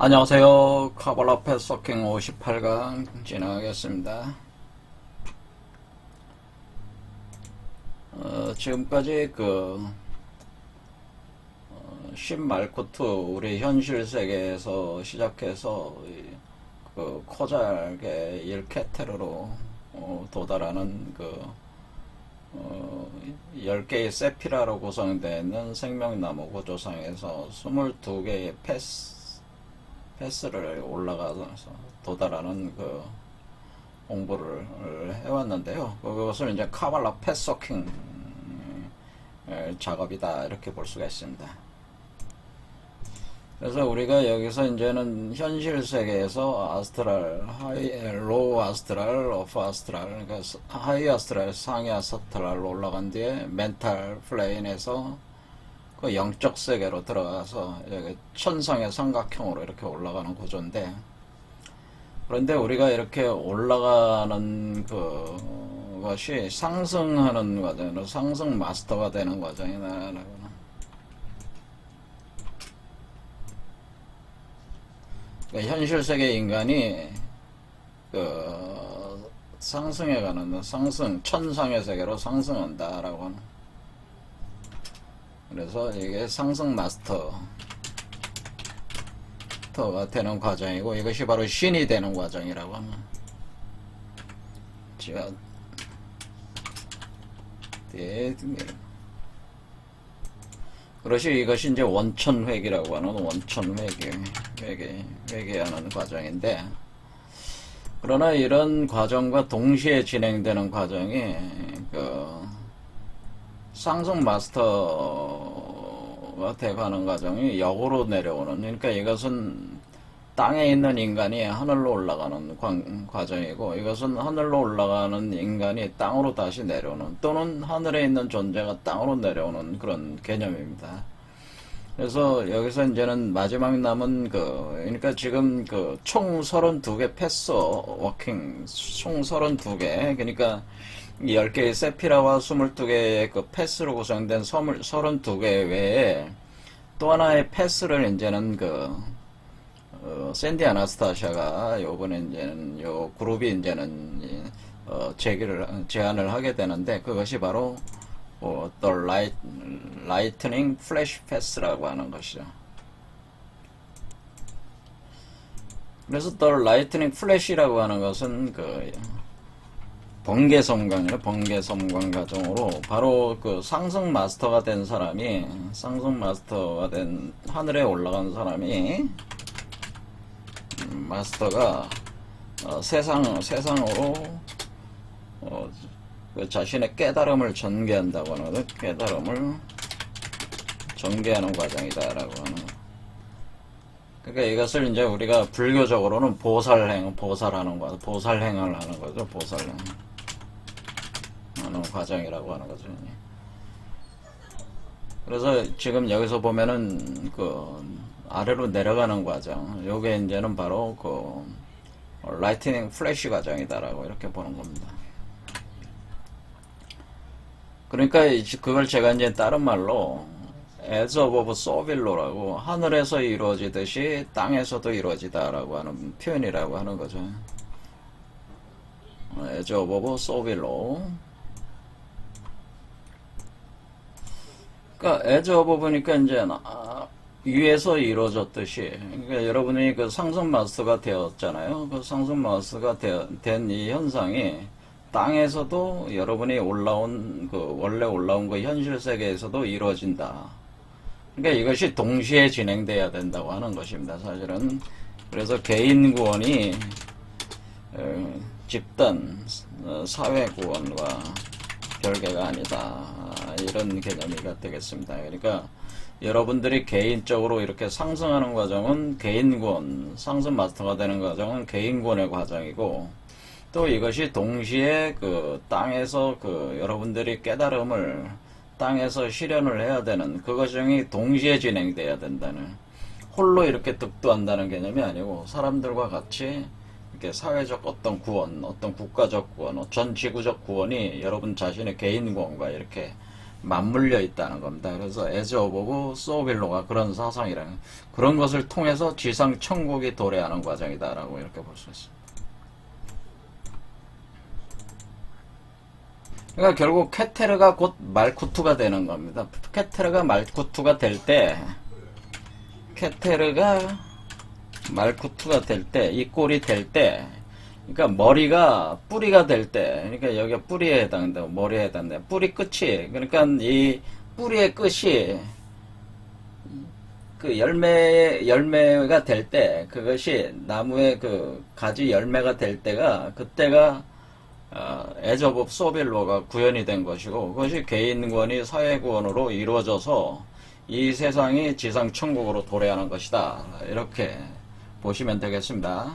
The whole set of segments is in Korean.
안녕하세요. 카발라 패스워킹 58강 진행하겠습니다. 지금까지 신말코트 우리 현실 세계에서 시작해서 그 코잘의 1캐테르로 도달하는 10개의 세피라로 구성되어 있는 생명나무 구조상에서 22개의 패스를 올라가서 도달하는 공부를 해왔는데요. 그것을 이제 카발라 패스워킹 작업이다 이렇게 볼 수가 있습니다. 그래서 우리가 여기서 이제는 현실 세계에서 아스트랄, 로우 아스트랄, 오프 아스트랄, 그러니까 하이 아스트랄, 상위 아스트랄로 올라간 뒤에 멘탈 플레인에서 그 영적 세계로 들어가서 여기 천상의 삼각형으로 이렇게 올라가는 구조인데, 그런데 우리가 이렇게 올라가는 것이 상승하는 과정으로 상승 마스터가 되는 과정이다. 그러니까 현실 세계 인간이 상승해가는 천상의 세계로 상승한다라고 하는. 그래서 이게 상승 마스터가 되는 과정이고, 이것이 바로 신이 되는 과정이라고 하는. 그것이 이것이 이제 원천회귀라고 하는 회귀하는 과정인데, 그러나 이런 과정과 동시에 진행되는 과정이 상승 마스터가 돼가는 과정이 역으로 내려오는, 그러니까 이것은 땅에 있는 인간이 하늘로 올라가는 과정이고, 이것은 하늘로 올라가는 인간이 땅으로 다시 내려오는, 또는 하늘에 있는 존재가 땅으로 내려오는 그런 개념입니다. 그래서 여기서 이제는 마지막 남은 그러니까 지금 총 32개 패스 워킹, 총 32개, 그러니까 10개의 세피라와 22개의 패스로 구성된 32개 외에 또 하나의 패스를 이제는 샌디 아나스타샤가 요번에 이제는 요 그룹이 이제는 제안을 하게 되는데, 그것이 바로 The Lightning Flash Pass라고 하는 것이죠. 그래서 The Lightning Flash라고 하는 것은 번개섬광이에요. 번개섬광 과정으로 바로 상승 마스터가 된 사람이, 상승 마스터가 된 하늘에 올라간 사람이, 마스터가 세상으로 자신의 깨달음을 전개한다고 하는 거죠. 깨달음을 전개하는 과정이다라고 하는 거. 그러니까 이것을 이제 우리가 불교적으로는 보살하는 거, 보살행을 하는 거죠. 보살행 하는 과정이라고 하는 거죠. 그래서 지금 여기서 보면은 아래로 내려가는 과정, 요게 이제는 바로 라이트닝 플래시 과정이다라고 이렇게 보는 겁니다. 그러니까 그걸 제가 이제 다른 말로 as above so below라고, 하늘에서 이루어지듯이 땅에서도 이루어지다라고 하는 표현이라고 하는 거죠. as above so below. 그러니까 as above니까 이제 위에서 이루어졌듯이, 그러니까 여러분이 상승 마스터가 되었잖아요. 상승 마스터가 된 이 현상이 땅에서도 여러분이 올라온 원래 올라온 현실 세계에서도 이루어진다. 그러니까 이것이 동시에 진행돼야 된다고 하는 것입니다, 사실은. 그래서 개인 구원이 집단 사회 구원과 별개가 아니다, 이런 개념이 되겠습니다. 그러니까 여러분들이 개인적으로 이렇게 상승하는 과정은 개인 구원, 상승 마스터가 되는 과정은 개인 구원의 과정이고, 또 이것이 동시에 땅에서 여러분들이 깨달음을 땅에서 실현을 해야 되는 그 과정이 동시에 진행돼야 된다는, 홀로 이렇게 득도한다는 개념이 아니고, 사람들과 같이 이렇게 사회적 어떤 구원, 어떤 국가적 구원, 전 지구적 구원이 여러분 자신의 개인 구원과 이렇게 맞물려 있다는 겁니다. 그래서 에즈 오브 소빌로가 그런 사상이라는 그런 것을 통해서 지상 천국이 도래하는 과정이다라고 이렇게 볼 수 있습니다. 그러니까 결국 케테르가 곧 말쿠투가 되는 겁니다. 케테르가 말쿠투가 될 때, 케테르가 말쿠투가 될 때, 이 꼴이 될 때, 그러니까 머리가 뿌리가 될 때, 그러니까 여기가 뿌리에 해당된다고, 머리에 해당된다. 뿌리 끝이, 그러니까 이 뿌리의 끝이 그 열매가 될 때, 그것이 나무의 그 가지 열매가 될 때가, 그때가 에즈 오브 소빌로가 구현이 된 것이고, 그것이 개인구원이 사회구원으로 이루어져서 이 세상이 지상 천국으로 도래하는 것이다. 이렇게 보시면 되겠습니다.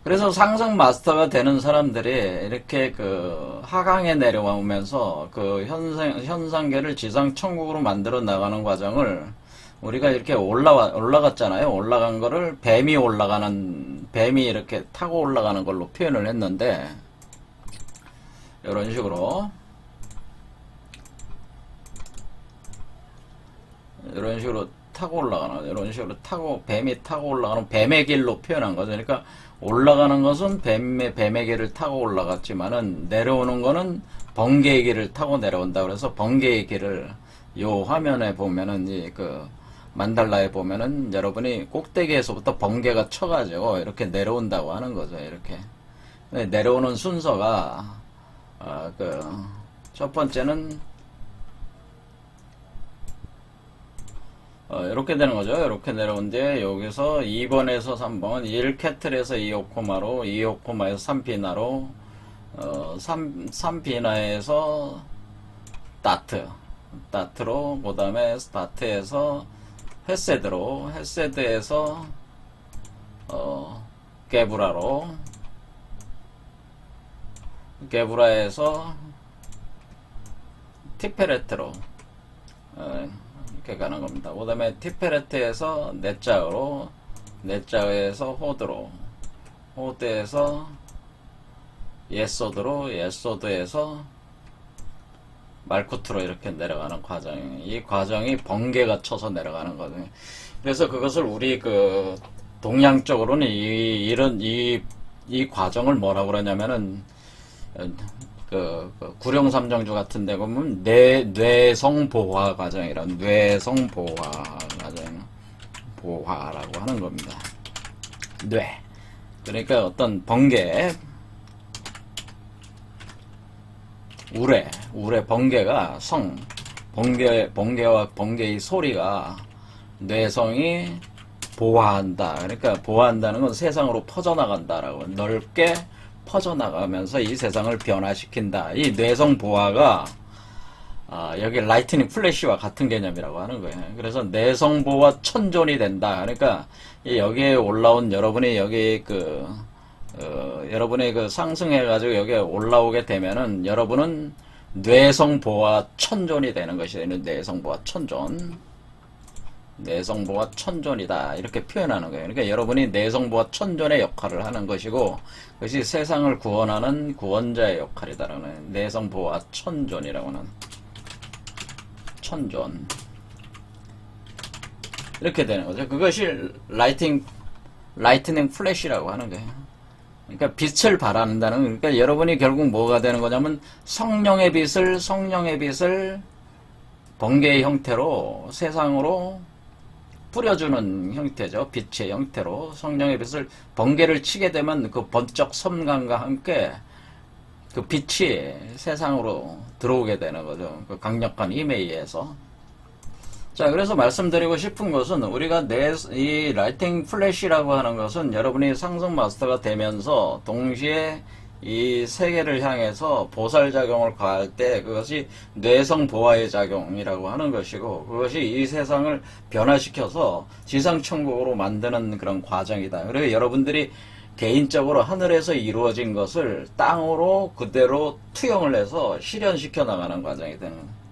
그래서 상승 마스터가 되는 사람들이 이렇게 그 하강에 내려오면서 그 현상계를 지상 천국으로 만들어 나가는 과정을 우리가 이렇게 올라갔잖아요. 올라간 거를 뱀이 이렇게 타고 올라가는 걸로 표현을 했는데, 이런 식으로 타고 올라가는, 이런 식으로 뱀이 타고 올라가는 뱀의 길로 표현한 거죠. 그러니까 올라가는 것은 뱀의 길을 타고 올라갔지만은 내려오는 거는 번개의 길을 타고 내려온다. 그래서 번개의 길을 요 화면에 보면은 그 만달라에 보면은 여러분이 꼭대기에서부터 번개가 쳐가지고 이렇게 내려온다고 하는 거죠. 이렇게 내려오는 순서가 첫 번째는 이렇게 되는 거죠. 이렇게 내려온데 여기서 2번에서 3번 1캐틀에서 2오코마로 2오코마에서 3비나로 3비나에서 다트로 그 다음에 다트에서 헤세드에서 게브라에서 티페레트로 이렇게 가는 겁니다. 그 다음에 티페레트에서 넷자에서 호드에서 예소드에서 말쿠트로 이렇게 내려가는 이 과정이 번개가 쳐서 내려가는 거거든요. 그래서 그것을 우리 그 동양적으로는 이 과정을 뭐라고 그러냐면은 구룡삼정주 같은 데 보면 뇌성보화 과정이란 뇌성보화 과정 보화라고 하는 겁니다. 그러니까 어떤 번개와 번개의 소리가 뇌성이 보화한다. 그러니까 보화한다는 건 세상으로 퍼져나간다라고, 넓게 퍼져나가면서 이 세상을 변화시킨다. 이 뇌성 보화가 여기 라이트닝 플래시와 같은 개념이라고 하는 거예요. 그래서 뇌성 보화 천존이 된다. 그러니까 여기에 올라온 여러분이 여기 여러분의 상승해가지고 여기에 올라오게 되면은 여러분은 뇌성 보화 천존이 되는 것이 뇌성 보화 천존. 내성보와 천존이다 이렇게 표현하는 거예요. 그러니까 여러분이 내성보와 천존의 역할을 하는 것이고 그것이 세상을 구원하는 구원자의 역할이다라는 내성보와 천존이라고 하는 천존 이렇게 되는 거죠. 그것이 라이트닝 플래시라고 하는 거예요. 그러니까 빛을 발한다는, 그러니까 여러분이 결국 뭐가 되는 거냐면 성령의 빛을 번개의 형태로 세상으로 뿌려주는 형태죠. 빛의 형태로 성령의 빛을 번개를 치게 되면 그 번쩍 섬광과 함께 그 빛이 세상으로 들어오게 되는 거죠. 그 강력한 힘에 의해서. 자, 그래서 말씀드리고 싶은 것은 우리가 이 라이팅 플래시라고 하는 것은 여러분이 상승 마스터가 되면서 동시에 이 세계를 향해서 보살작용을 가할 때 그것이 뇌성 보화의 작용이라고 하는 것이고 그것이 이 세상을 변화시켜서 지상천국으로 만드는 그런 과정이다. 그리고 여러분들이 개인적으로 하늘에서 이루어진 것을 땅으로 그대로 투영을 해서 실현시켜 나가는 과정이 되는 거예요.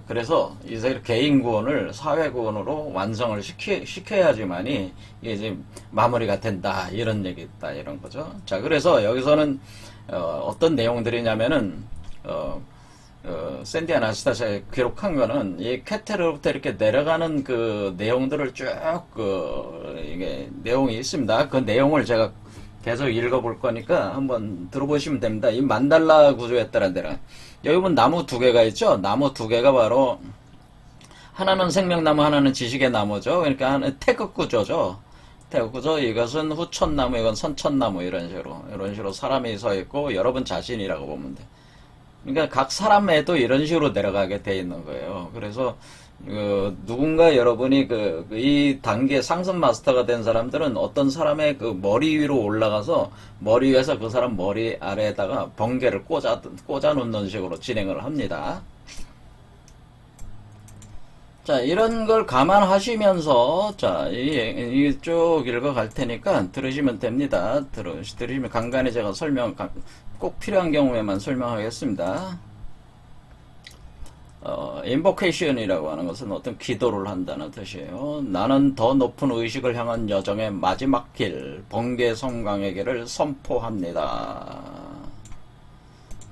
그래서 이제 개인 구원을 사회 구원으로 완성을 시켜야지만이 이게 이제 마무리가 된다 이런 얘기다 이런 거죠. 자, 그래서 여기서는 어떤 내용들이냐면은 샌디 아나스타샤가 기록한 거는 이 케테르로부터 이렇게 내려가는 그 내용들을 쭉 이게 내용이 있습니다. 그 내용을 제가 계속 읽어볼 거니까 한번 들어보시면 됩니다. 이 만달라 구조에 따른 데는 여기 보면 나무 두 개가 있죠. 나무 두 개가 바로 하나는 생명나무, 하나는 지식의 나무죠. 그러니까 하나는 태극 구조죠. 태극 구조. 이것은 후천나무, 이건 선천나무, 이런 식으로 사람이 서 있고 여러분 자신이라고 보면 돼. 그러니까 각 사람에도 이런 식으로 내려가게 돼 있는 거예요. 그래서 누군가 여러분이 이 단계 상승 마스터가 된 사람들은 어떤 사람의 그 머리 위로 올라가서 머리 위에서 그 사람 머리 아래에다가 번개를 꽂아 놓는 식으로 진행을 합니다. 자, 이런 걸 감안하시면서, 자, 쭉 읽어갈 테니까 들으시면 됩니다. 들으시면 간간히 제가 꼭 필요한 경우에만 설명하겠습니다. 인보케이션이라고 하는 것은 어떤 기도를 한다는 뜻이에요. 나는 더 높은 의식을 향한 여정의 마지막 길, 번개 성광의 길을 선포합니다.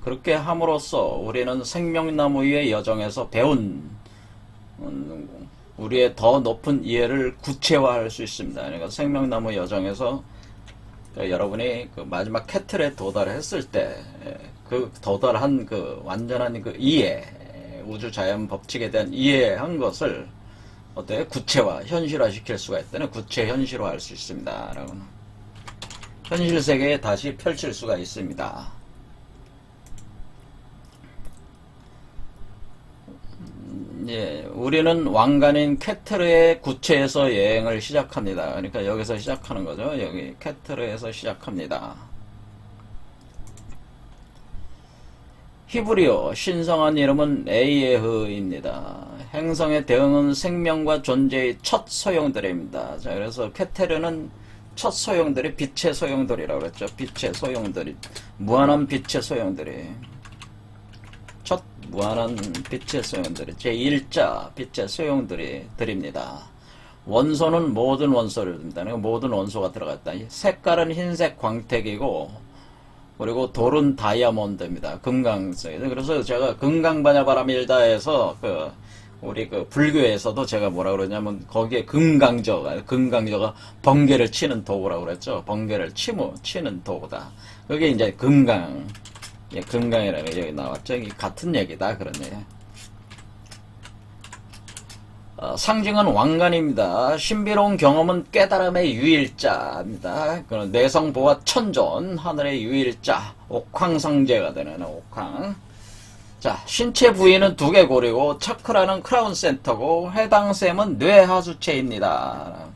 그렇게 함으로써 우리는 생명나무 위의 여정에서 배운 우리의 더 높은 이해를 구체화할 수 있습니다. 그러니까 생명나무 여정에서 여러분이 그 마지막 캐틀에 도달했을 때 그 도달한 그 완전한 그 이해, 우주 자연 법칙에 대한 이해한 것을 어때 구체화, 현실화 시킬 수가 있다는 구체 현실화할 수 있습니다. 라고는 현실 세계에 다시 펼칠 수가 있습니다. 예, 우리는 왕관인 케테르의 구체에서 여행을 시작합니다. 그러니까 여기서 시작하는 거죠. 여기 케테르에서 시작합니다. 히브리어 신성한 이름은 에이에흐입니다. 행성의 대응은 생명과 존재의 첫 소용돌이입니다. 자, 그래서 케테르는 첫 소용돌이 빛의 소용돌이라고 그랬죠. 빛의 소용돌이, 무한한 빛의 소용돌이. 첫 무한한 빛의 소용돌이, 제1자 빛의 소용돌이 드립니다. 원소는 모든 원소를 듭니다. 모든 원소가 들어갔다. 색깔은 흰색 광택이고, 그리고 돌은 다이아몬드입니다. 금강석이죠. 그래서 제가 금강바냐바라밀다에서 우리 불교에서도 제가 뭐라 그러냐면 거기에 금강저가 번개를 치는 도구라고 그랬죠. 번개를 치는 도구다. 그게 이제 금강. 예, 금강이라는 게 여기 나왔죠. 이게 같은 얘기다. 그런 얘기. 상징은 왕관입니다. 신비로운 경험은 깨달음의 유일자입니다. 그런 내성보와 천존, 하늘의 유일자, 옥황상제가 되는 옥황. 자, 신체 부위는 두 개 고리고, 차크라는 크라운 센터고, 해당 셈은 뇌하수체입니다.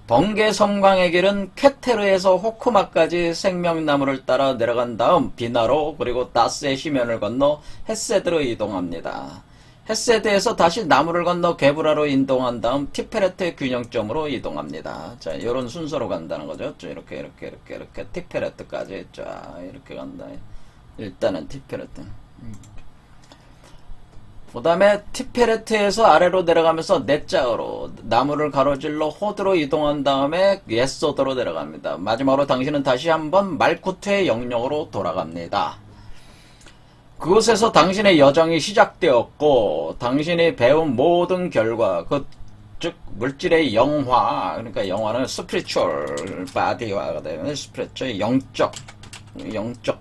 번개 섬광의 길은 케테르에서 호크마까지 생명나무를 따라 내려간 다음 비나로 그리고 다스의 시면을 건너 헤세드로 이동합니다. 헤세드에서 다시 나무를 건너 게브라로 이동한 다음 티페레트의 균형점으로 이동합니다. 자, 이런 순서로 간다는 거죠. 이렇게 티페레트까지 쫙 이렇게 간다. 일단은 티페레트. 그 다음에 티페레트에서 아래로 내려가면서 넷자으로 나무를 가로질러 호드로 이동한 다음에 예소드로 내려갑니다. 마지막으로 당신은 다시 한번 말쿠트의 영역으로 돌아갑니다. 그곳에서 당신의 여정이 시작되었고 당신이 배운 모든 결과 즉 물질의 영화, 그러니까 영화는 스피리추얼 바디화가 되는 스피리추얼 영적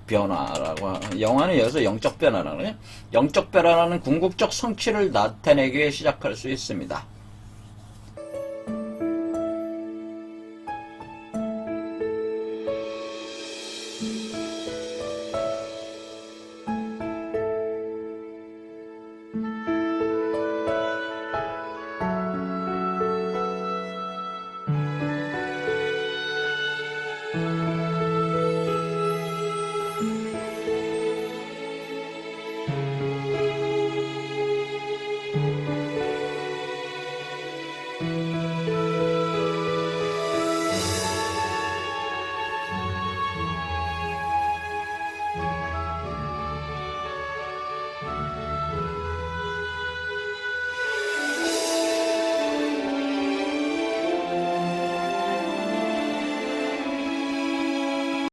변화라고 영화는 여기서 영적 변화라는 영적 변화라는 궁극적 성취를 나타내기 위해 시작할 수 있습니다.